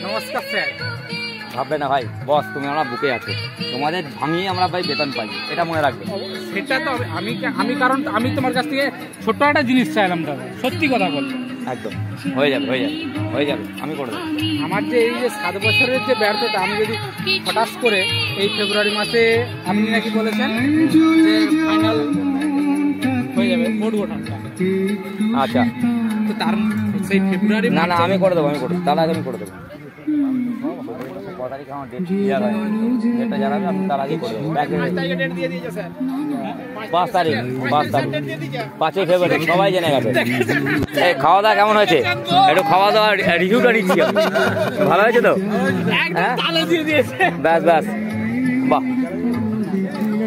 নমস্কার স্যার। ভাববে না ভাই, বস তুমি আমরা বুকে আছো, তোমাদের ভাঙিয়ে আমরা ভাই বেতন পাই, এটা মনে রাখবে। সেটা তো আমি কারণ আমি তোমার কাছ থেকে ছোট্ট একটা জিনিস চাইলাম দাদা, সত্যি কথা বলতে। একদম হয়ে যাবে হয়ে যাবে হয়ে যাবে, আমি করে দেবো। আমার যে এই যে 7 বছরের যে ব্যর্থতা, আমি যদি হঠাৎ করে এই ফেব্রুয়ারি মাসে আপনি নাকি বলেছেন যে ফাইনাল হয়ে যাবে বোর্ড গঠনটা, আচ্ছা তো তার সেই ফেব্রুয়ারি না না আমি করে দেবো, আমি করে দেবো, তার আগে আমি করে দেবো। ডেটটা জানাবে, আমি তার আগে করে দেবো। 5 তারিখ 5ই ফেব্রুয়ারি সবাই জেনে গেছে। এই খাওয়া দাওয়া কেমন হয়েছে? একটু খাওয়া দাওয়া রিভিউটা নিচ্ছি। ভালো হয়েছে তো? হ্যাঁ ব্যাস ব্যাস, বাহ।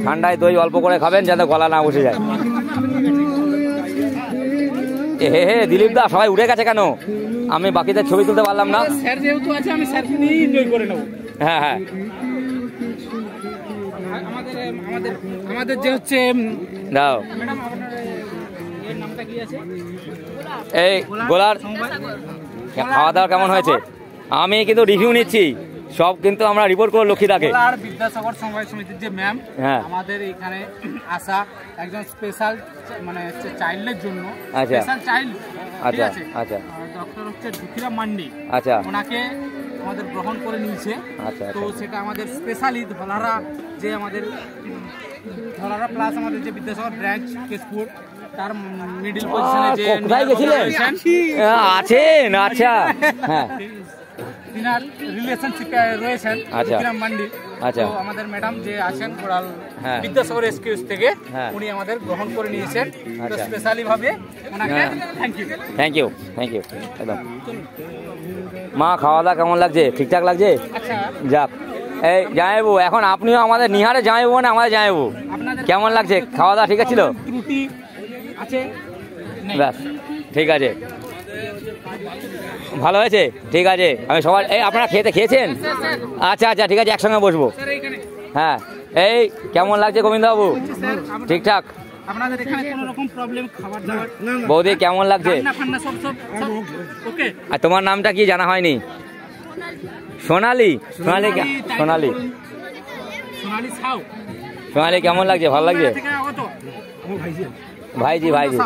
ঠান্ডায় দই অল্প করে খাবেন যাতে গলা না বসে যায়। হে হে দিলীপ দা, সবাই উঠে গেছে কেন? আমি বাকিদের ছবি তুলতে পারলাম না। স্যার যেহেতু আছে, আমি স্যারকে নিয়ে এনজয় করে নেব। হ্যাঁ হ্যাঁ, আমাদের যে হচ্ছে দাও ম্যাডাম, আপনার এর নামটা কি আছে? এই গোলার খাওয়া দাওয়া কেমন হয়েছে? আমি কিন্তু রিভিউ নিচ্ছি সব, কিন্তু আমরা রিপোর্ট করবো লক্ষ্মীদাকে। আর বিদ্যাসাগর সমবায় সমিতির যে ম্যাম, আমাদের এখানে আসা একজন স্পেশাল মানে হচ্ছে চাইল্ডের জন্য, স্পেশাল চাইল্ড, আচ্ছা আচ্ছা, ডক্টর হচ্ছে দুখিরা মান্ডি, আচ্ছা ওনাকে আমাদের গ্রহণ করে নিয়েছে। আচ্ছা, তো সেটা আমাদের স্পেশালি ধলারা, যে আমাদের ধলারা প্লাস আমাদের যে বিদ্যাসাগর ব্রাঞ্চ কেশপুর, তার মিডল পজিশনে যে কোথায় গেছিলেন আছেন? আচ্ছা হ্যাঁ, তিনার রিলেশনশিপে রয়েছেন দুখিরাম মান্ডি। আচ্ছা, আমাদের ম্যাডাম যে আছেন কোরাল বিদ্যাসাগর এসকিউজ থেকে, উনি আমাদের গ্রহণ করে নিয়েছেন। তো স্পেশালি ভাবে ওনাকে thank you thank you thank you. একদম মা, খাওয়া দাওয়া কেমন লাগছে? ঠিকঠাক লাগছে? যাক, এই জামাইবাবু, এখন আপনিও আমাদের নিহারে জামাইবাবু না আমাদের জামাইবাবু, কেমন লাগছে? খাওয়া দাওয়া ঠিক ছিল? ত্রুটি আছে? ব্যাস ঠিক আছে, ভালো হয়েছে, ঠিক আছে। আমি সবার এই আপনারা খেয়েছেন? আচ্ছা আচ্ছা ঠিক আছে, একসঙ্গে বসবো। হ্যাঁ, এই কেমন লাগছে গোবিন্দবাবু? ঠিকঠাক? আপনাদের এখানে কোনো রকম প্রবলেম খাবার দাবার? বৌদি কেমন লাগছে? ওকে। আর তোমার নামটা কি জানা হয়নি? সোনালি। সোনালি সোনালি সোনালি সাউ। সোনালি কেমন লাগছে? ভালো লাগছে? ভাইজি ভাইজি।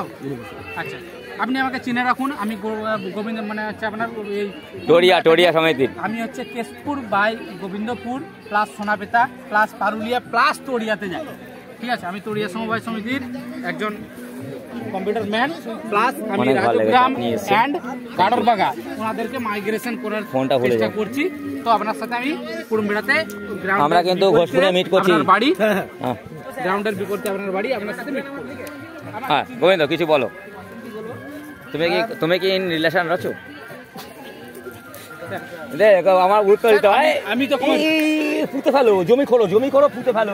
আচ্ছা, আপনি আমাকে চিনে রাখুন, আমি গোবিন্দ মানে হচ্ছে আপনার এই টোরিয়া সমিতির। আমি হচ্ছে Keshpur by Gobindapur plus Sonapeta plus Parulia plus টোরিয়াতে যাই। ঠিক আছে, আমি টোরিয়া সমবায় সমিতির একজন কম্পিউটার ম্যান, প্লাস আমি রাজগ্রাম অ্যান্ড গাডরবাগা ওনাদেরকে মাইগ্রেশন করার চেষ্টা করছি। তো আপনার সাথে আমি কুড়ুমবেড়াতে আমরা কিন্তু ঘোষপুরে মিট করছি, বাড়ি গ্রাউন্ডের বিপরীতে আপনার বাড়ি, আপনার সাথে মিট করছি। হ্যাঁ গোবিন্দ কিছু বলো। তুমি কি ইন রিলেশন আছো? দেখো আমার উত্তর দিতে হয়, আমি তো পুঁতে ফেলো, জমি করো পুঁতে ফেলো।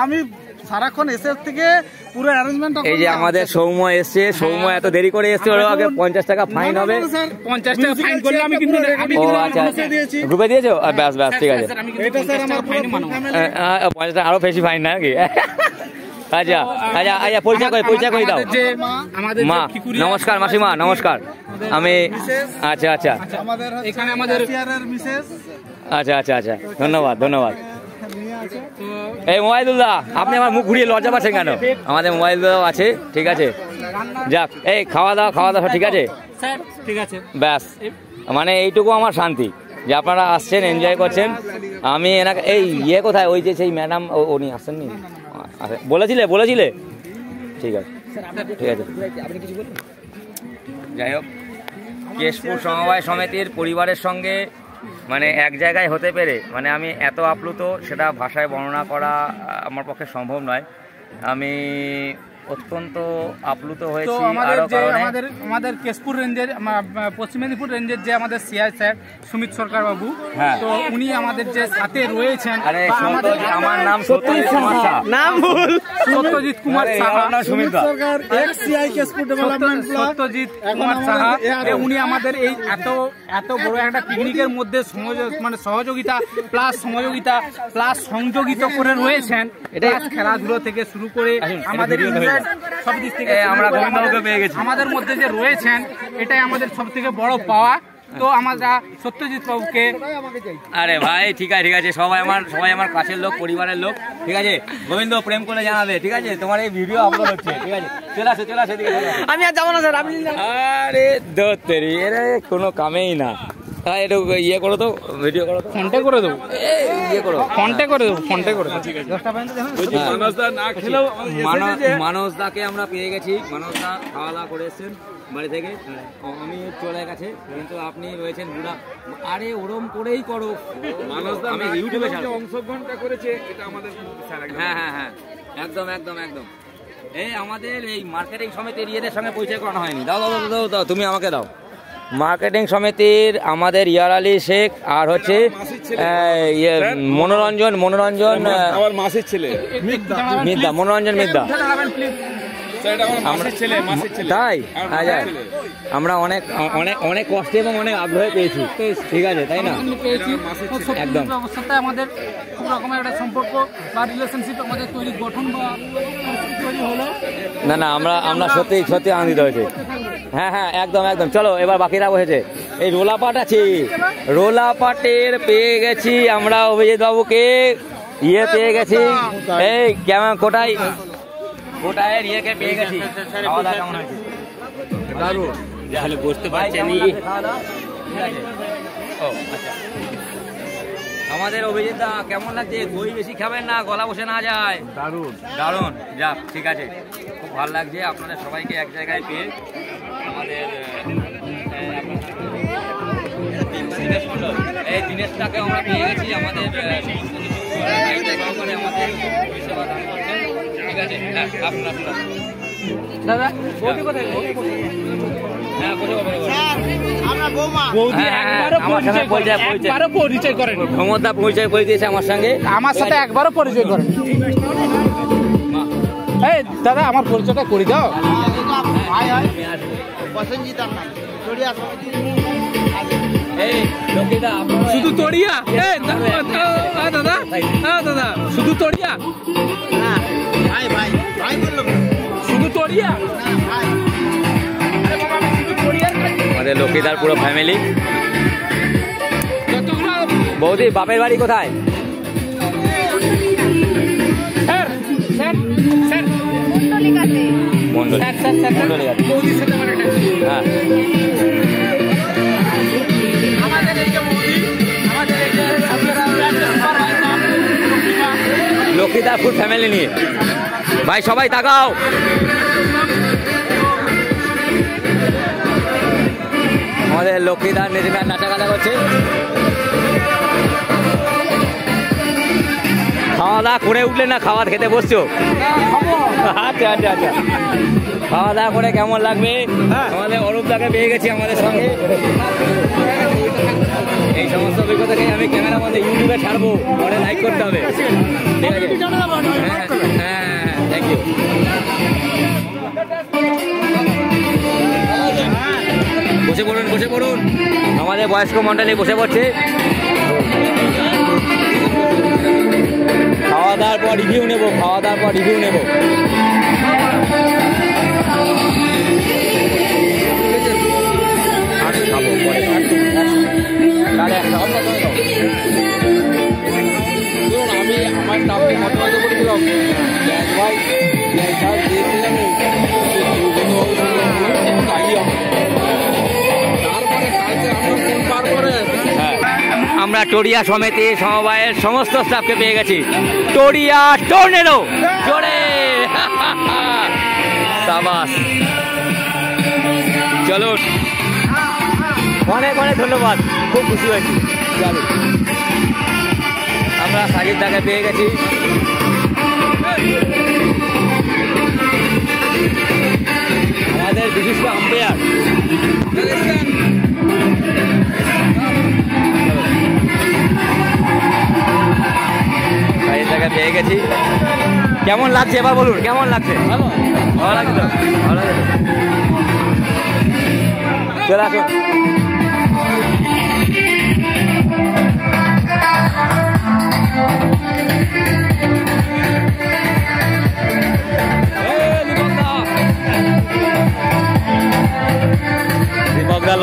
আমি সারাক্ষণ এসে থেকে পুরো অ্যারেঞ্জমেন্ট। এই যে আমাদের সৌম্য এসছে, সৌম্য এত দেরি করে এসছে, ওর আগে 50 টাকা ফাইন হবে। 50 টাকা ফাইন করলে আমি কিন্তু গ্রুপে দিয়েছো? ব্যাস ব্যাস ঠিক আছে, 50 টাকা আরো বেশি ফাইন নাকি? আচ্ছা আচ্ছা আচ্ছা, পরিচয় করে দাও। মা নমস্কার, মাসিমা নমস্কার। আমি আচ্ছা আচ্ছা, এখানে আমাদের আচ্ছা আচ্ছা আচ্ছা, ধন্যবাদ। এই মোবাইলদা, আপনি আমার মুখ ঘুরিয়ে লজ্জা পাচ্ছেন কেন? আমাদের মোবাইলদাও আছে, ঠিক আছে। যাক, এই খাওয়া দাওয়া ঠিক আছে? ঠিক আছে, ব্যাস, মানে এইটুকু আমার শান্তি যে আপনারা আসছেন, এনজয় করছেন। আমি এনাকে এই কোথায়, ওই যে সেই ম্যাডাম, উনি আসছেননি? বলেছিলে ঠিক আছে ঠিক আছে। যাই হোক, কেশপুর সমবায় সমিতির পরিবারের সঙ্গে মানে এক জায়গায় হতে পেরে মানে আমি এত আপ্লুত, সেটা ভাষায় বর্ণনা করা আমার পক্ষে সম্ভব নয়। আমি অত্যন্ত আপ্লুত হয়েছি। আমাদের কেশপুর রেঞ্জের, পশ্চিম মেদিনীপুর রেঞ্জের যে আমাদের সিআই স্যার সুমিত সরকার বাবু, তো উনি আমাদের যে সাথে রয়েছেন। আমার নাম সত্যজিৎ কুমার সাহা, নাম ভুল, Satyajit Kumar Saha, Sumit Sarkar ex CI Keshpur development, Satyajit Kumar Saha. উনি আমাদের এই এত বড় একটা পিকনিকের মধ্যে মানে সহযোগিতা প্লাস সংযোগিত করে রয়েছেন। এটা খেলাধুলো থেকে শুরু করে আমাদের সব দিক থেকে আমরা গোবিন্দবাবুকে পেয়ে গেছি। আমাদের মধ্যে যে রয়েছেন এটাই আমাদের সব থেকে বড় পাওয়া। তো আমরা সত্যজিৎ বাবুকে, আরে ভাই ঠিক আছে, সবাই আমার কাছের লোক, পরিবারের লোক, ঠিক আছে। গোবিন্দ প্রেম করে জানাবে, ঠিক আছে। তোমার এই ভিডিও আপলোড হচ্ছে, ঠিক আছে। চলে আসো আমি আর যাবো না স্যার, আপনি আরে দত্তেরি এরে কোনো কামেই না। একটু ইয়ে করো তো, ভিডিও করো তো, ফোনটা করে দেবো, ইয়ে করো, ফোনটা করে দেবো, ফোনটা করে দেবো। মানসদাকে আমরা পেয়ে গেছি। মানসদা খাওয়া দাওয়া করে এসছেন বাড়ি থেকে, আমি চলে গেছে, কিন্তু আপনি রয়েছেন বুড়া। আরে ওরম করেই করো মানসদা, আমি ইউটিউবে অংশগ্রহণটা করেছে, এটা আমাদের হ্যাঁ একদম এই আমাদের এই মার্কেটিং সমিতির ইয়েদের সঙ্গে পরিচয় করানো হয়নি। দাও তুমি আমাকে দাও। মার্কেটিং সমিতির আমাদের ইয়ার আলী শেখ আর হচ্ছে মনোরঞ্জন আমার মাসির ছেলে মিদ্দা, মনোরঞ্জন মিদ্দা। তাই আমরা অনেক কষ্টে এবং অনেক আগ্রহে পেয়েছি, ঠিক আছে, তাই না? একদম অবস্থাতে আমাদের খুব রকমের একটা সম্পর্ক বা রিলেশনশিপ আমাদের গঠন বা তৈরি হলো। না আমরা সত্যি আনন্দিত হয়েছে। হ্যাঁ একদম চলো এবার বাকিরা বসেছে। এই রোলাপাট আছে, রোলাপাটের পেয়ে গেছি আমরা অভিজিৎ বাবুকে, পেয়ে গেছি এই কেমন কোটায় ইয়েকে পেয়ে গেছি। খাওয়া দাওয়া কেমন হয়েছে? দারুণ, তাহলে বুঝতে পারছেন। ও আচ্ছা, আমাদের অভিজিৎ দা কেমন লাগছে? দই বেশি খাবেন না, গলা বসে না যায়। দারুণ যাক, ঠিক আছে, খুব ভালো লাগছে আপনাদের সবাইকে এক জায়গায় পেয়ে। আমাদের এই দিনেশটাকে আমরা পেয়ে গেছি, আমাদের সমস্ত কিছু আমাদের পরিষেবা দান করছেন, ঠিক আছে। আপনারা দাদা পরিচয় করেন, ক্ষমতা পরিচয় করে দিয়েছে আমার সঙ্গে, আমার সাথে একবারও পরিচয় করেন। এই দাদা আমার পরিচয়টা করে দাও। শুধু তড়িয়া দাদা শুধু তড়িয়া, শুধু তড়িয়া, আমাদের লক্ষ্মীদার পুরো ফ্যামিলি। বৌদি বাপের বাড়ি কোথায়? হ্যাঁ লক্ষ্মীদার ফুল ফ্যামিলি নিয়ে ভাই সবাই তাকাও। আমাদের লক্ষ্মীদার নিজেরা নাচাগালা করছে। খাওয়া দাওয়া করে উঠলে না খাবার খেতে বসছো? আচ্ছা খাওয়া দাওয়া করে কেমন লাগবে? আমাদের অরূপদাকে পেয়ে গেছি আমাদের সঙ্গে। এই সমস্ত অভিজ্ঞতাকে আমি ক্যামেরার মধ্যে ইউটিউবে ছাড়বো, পরে লাইক করতে হবে, ঠিক আছে? হ্যাঁ থ্যাংক ইউ। বসে পড়ুন আমাদের বয়স্ক মন্ডলী বসে পড়ছে। খাওয়া দাওয়ার পর রিভিউ নেব। আমি খাবো পরে, আমি আমার টাপকে মতামত করেছিলাম ভাই আমরা টরিয়া সমিতি সমবায়ের সমস্ত স্টাফকে পেয়ে গেছি। টরিয়া টর্নেডো জোরে সাবাস, চলুন অনেক ধন্যবাদ, খুব খুশি হয়েছি। চলুন আমরা সাজিদ দাকে পেয়ে গেছি। আমাদের বিশিষ্ট আম্পায়ার জায়গায় পেয়ে গেছি। কেমন লাগছে এবার বলুন, কেমন লাগছে? ভালো লাগছে তো? ভালো লাগছে। চলে আসুন।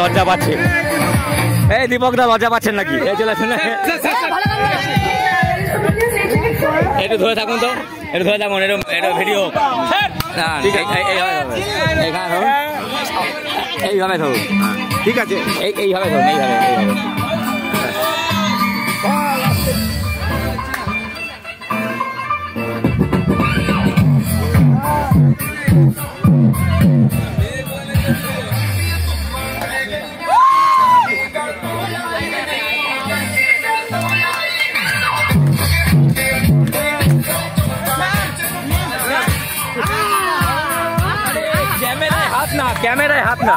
লজ্জা পাচ্ছে। এই দীপক দা লজ্জা পাচ্ছেন নাকি? এই চলে আসেন, একটু ধরে থাকুন তো, একটু ধরে থাকুন, এটা ভিডিও এইভাবে ধরুন। ঠিক আছে, এইভাবে ধরুন, এইভাবে। ক্যামেরায় হাত না।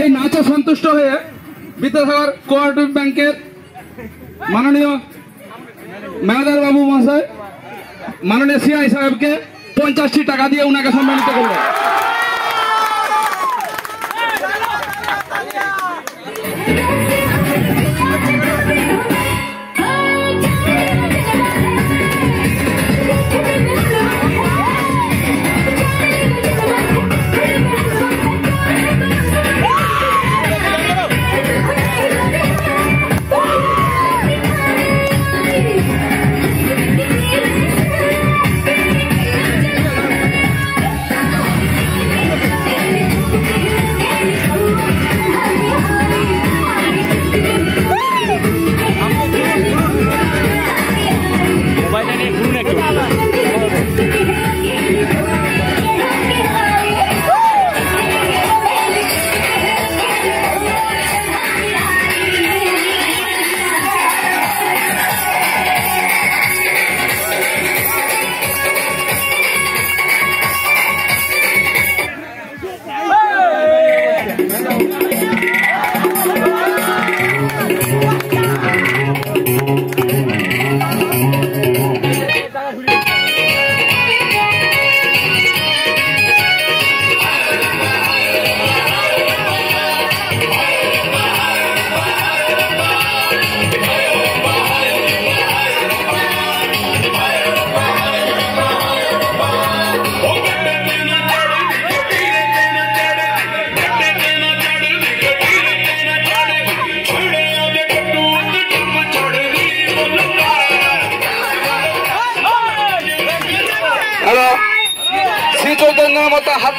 এই নাচে সন্তুষ্ট হয়ে বিদ্যাসাগর কোঅপারেটিভ ব্যাংকের মাননীয় ম্যানেজার বাবু মহাশয় মাননীয় সিআই সাহেবকে 50টি টাকা দিয়ে উনাকে সম্মানিত করলেন।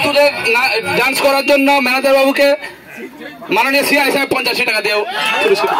তুলে ডান্স করার জন্য ম্যানেজার বাবুকে মাননীয় সিআই সাহেব 85 টাকা দিয়েও পুরস্কৃত।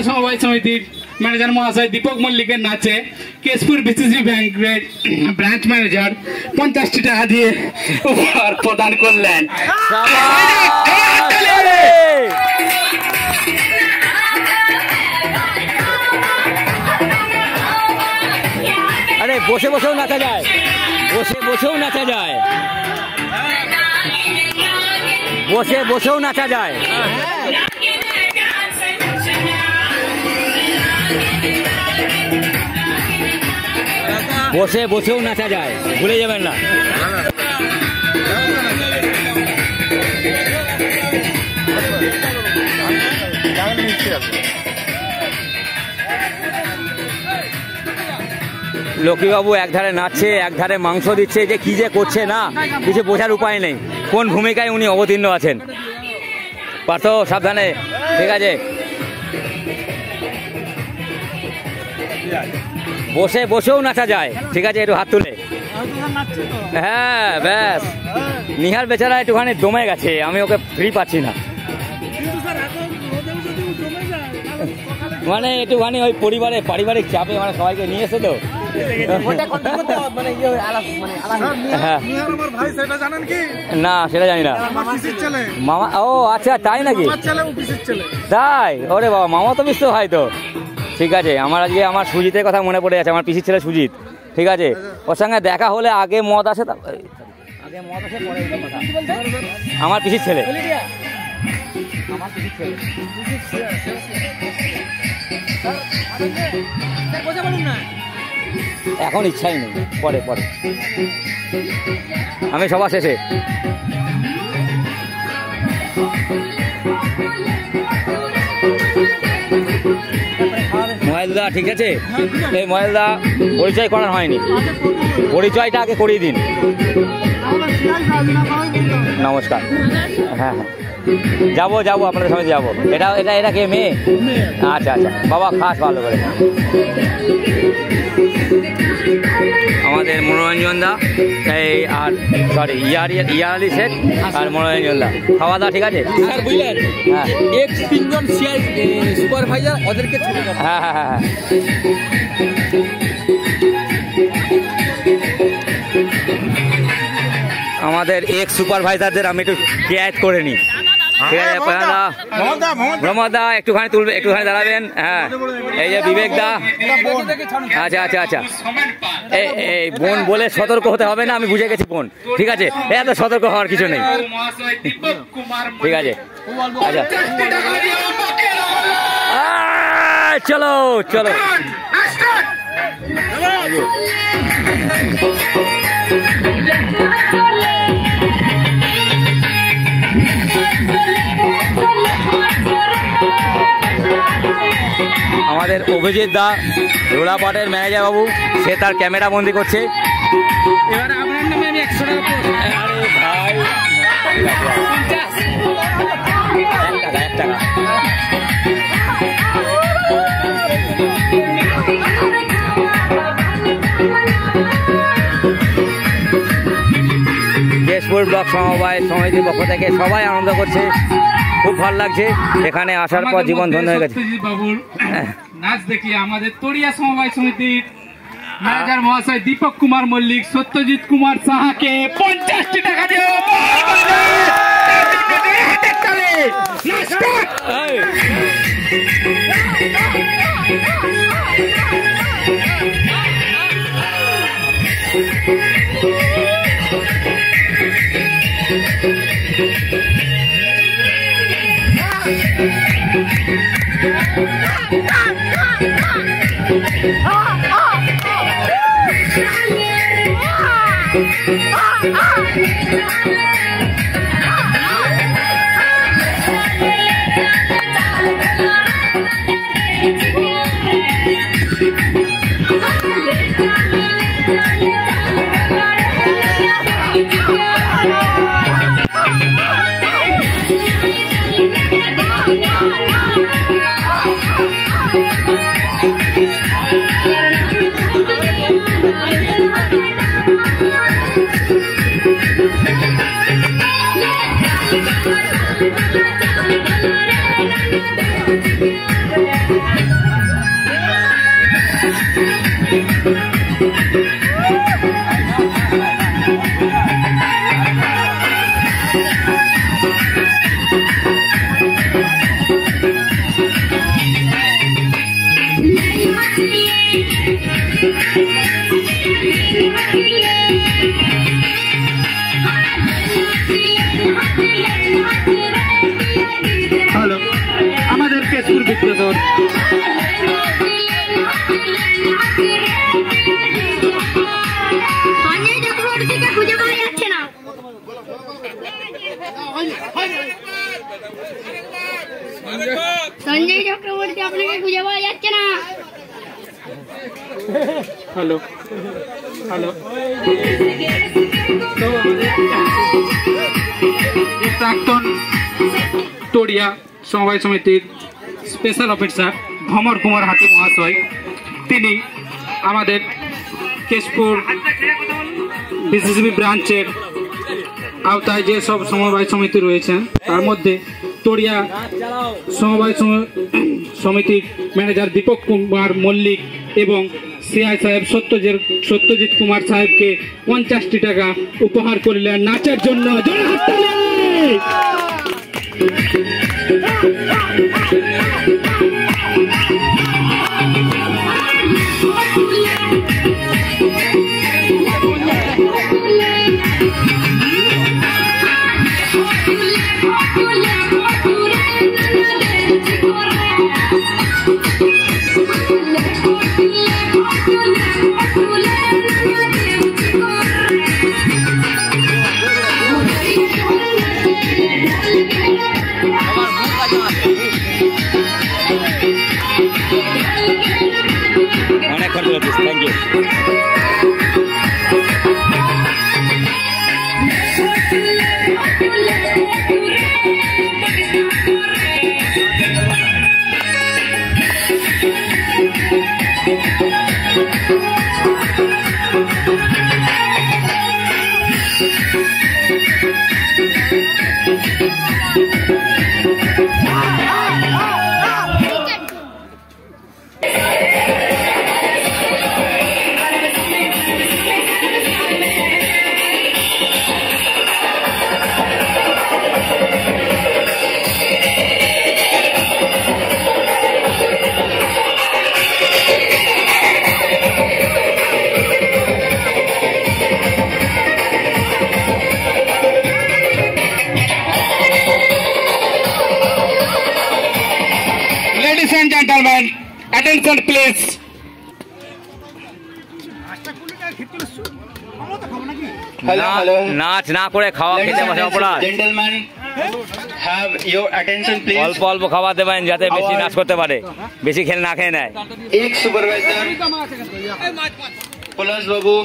সমবায় সমিতির ম্যানেজার মহাশয় দীপক মল্লিকের নাচে কেশপুর বিসিসি ব্যাংকের ব্রাঞ্চ ম্যানেজার 50টি টাকা দিয়ে উপহার প্রদান করলেন। আরে বসে বসেও নাচা যায়, বসে বসেও নাচা যায়, বসে বসেও নাচা যায়। বসে বসেও নাচা যায়, ভুলে যাবেন না। লক্ষ্মীবাবু একধারে নাচছে, একধারে মাংস দিচ্ছে, যে কি যে করছে না কিছু বোঝার উপায় নেই। কোন ভূমিকায় উনি অবতীর্ণ আছেন। পার্থ সাবধানে, ঠিক আছে। বসে বসেও নাচা যায়, ঠিক আছে, একটু হাত তুলে। হ্যাঁ ব্যাস, নিহার বেচারা একটুখানি দমে গেছে, আমি ওকে ফ্রি পাচ্ছি না। মানে একটুখানি ওই পারিবারিক চাপে মানে সবাইকে নিয়ে এসে তো। না সেটা জানি না মামা। ও আচ্ছা তাই নাকি? তাই? ওরে বাবা, মামা তো মিশতে হয় তো। ঠিক আছে, আমার আজকে আমার সুজিতের কথা মনে পড়ে যাচ্ছে, আমার পিসির ছেলে সুজিত। ঠিক আছে, ওর সঙ্গে দেখা হলে আগে মদ আসে, আগে মদ আসে পরে কথা। আমার পিসির ছেলে, আমার পিসির ছেলে। এখন ইচ্ছাই নেই, পরে পরে আমি সবার শেষে। মহেলদা ঠিক আছে, এই মহেলদা পরিচয় করার হয়নি, পরিচয়টা আগে করিয়ে দিন। নমস্কার। হ্যাঁ হ্যাঁ, যাবো যাবো, আপনাদের সঙ্গে যাবো। এটা কে মেয়ে? আচ্ছা আচ্ছা, বাবা খাস ভালো করে। আমাদের মনোরঞ্জন দা, এই আর সরি ইয়ালি শেখ আর মনোরঞ্জন দা, খাওয়া দাওয়া ঠিক আছে স্যার, বুঝলেন? হ্যাঁ, এক্স 3 জন সিআই সুপারভাইজার, ওদেরকে হ্যাঁ হ্যাঁ হ্যাঁ। আমাদের এক্স সুপারভাইজারদের আমি একটু কেয়ার করে নিই। ঠিক আছে, প্রমোদ দা একটুখানি তুলবে, একটুখানি দাঁড়াবেন। হ্যাঁ, এই যে বিবেক দা। আচ্ছা আচ্ছা আচ্ছা, এই বোন বলে সতর্ক হতে হবে না, আমি বুঝে গেছি বোন। ঠিক আছে, এত সতর্ক হওয়ার কিছু নেই। ঠিক আছে, আচ্ছা চলো চলো। আমাদের অভিজিৎ দা রোলাপাটের ম্যানেজার বাবু, সে তার ক্যামেরা বন্দি করছে। এবারে আপনার নামে আমি 100 টাকা করবো। আরে ভাই 1 টাকা কেশপুর ব্লক সমবায় সমিতির পক্ষ থেকে সবাই আনন্দ করছে, খুব ভালো লাগছে। এখানে আসার পর জীবন ধন্য হয়ে গেছে। সত্যজিৎ বাবুর নাচ দেখি আমাদের তরিয়া সমবায় সমিতির ম্যানেজার মহাশয় দীপক কুমার মল্লিক সত্যজিৎ কুমার সাহাকে 50টি টাকা দিয়ে হ্যালো আমাদের কেশপুর বিদ্যাধর খুঁজে পাওয়া যাচ্ছে না। সঞ্জয় চক্রবর্তী আপনাকে খুঁজে পাওয়া যাচ্ছে না। হ্যালো হ্যালো প্রাক্তন তরিয়া সমবায় সমিতির স্পেশাল অফিসার ভমর কুমার হাতি মহাশয়, তিনি আমাদের কেশপুর বিসিসিবি ব্রাঞ্চের আওতায় যে সব সমবায় সমিতি রয়েছেন তার মধ্যে তরিয়া সমবায় সমিতির ম্যানেজার দীপক কুমার মল্লিক এবং সিআই সাহেব সত্যজিৎ কুমার সাহেবকে 50টি টাকা উপহার করিলেন নাচের জন্য। অনেকক্ষণ চলেছিস, thank you. Ladies and gentlemen, attention please. নাচ না করে খাওয়া খেতে বসে অপরাধ। Gentlemen, have your attention please. অল্প অল্প খাবার দেবেন যাতে বেশি নাচ করতে পারে, বেশি খেলে না খেয়ে নেয়। एक सुपरवाइजर পলাশ বাবু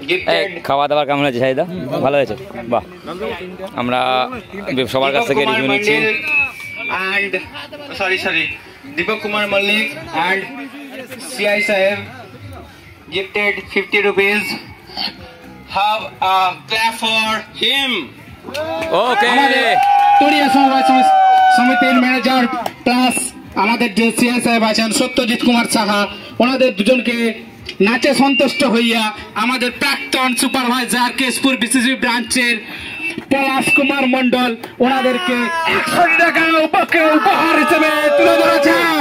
এই gifted খাওয়া দাওয়ার কেমন হয়েছে শাহিদা? ভালো হয়েছে, বাহ। আমরা সবার কাছ থেকে রিভিউ নিচ্ছি। and sorry Deepak Kumar Malik and CI Sahib gifted 50 rupees. Have a clap for him. ওকে, তোড়িয়া সমবায় সমিতির ম্যানেজার প্লাস আমাদের যে সিআই সাহেব আছেন সত্যজিৎ কুমার সাহা, ওনাদের দুজনকে নাচে সন্তুষ্ট হইয়া আমাদের প্রাক্তন সুপারভাইজার কেশপুর বিসিসি ব্রাঞ্চের পলাশ কুমার মন্ডল ওনাদেরকে 100 টাকা উপহার হিসেবে তুলে ধরেছেন।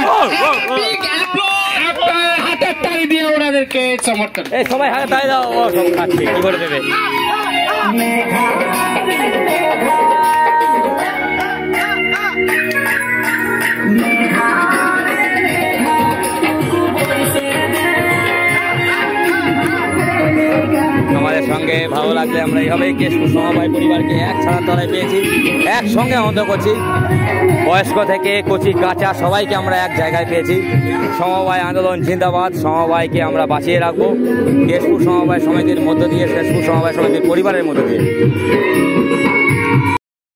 হাতের তালি দিয়ে ওনাদেরকে সমর্থন। এই সবাই হাতে তাই দাও, ও সব খাচ্ছে, কি করে দেবে? আমাদের সঙ্গে ভালো লাগলে আমরা এইভাবেই কেশপুর সমবায় পরিবারকে এক ছাড়ার তলায় পেয়েছি, একসঙ্গে আনন্দ করছি। বয়স্ক থেকে কচি কাঁচা সবাইকে আমরা এক জায়গায় পেয়েছি। সমবায় আন্দোলন জিন্দাবাদ, সমবায়কে আমরা বাঁচিয়ে রাখবো কেশপুর সমবায় সমিতির মধ্য দিয়ে, কেশপুর সমবায় সমিতির পরিবারের মধ্য দিয়ে।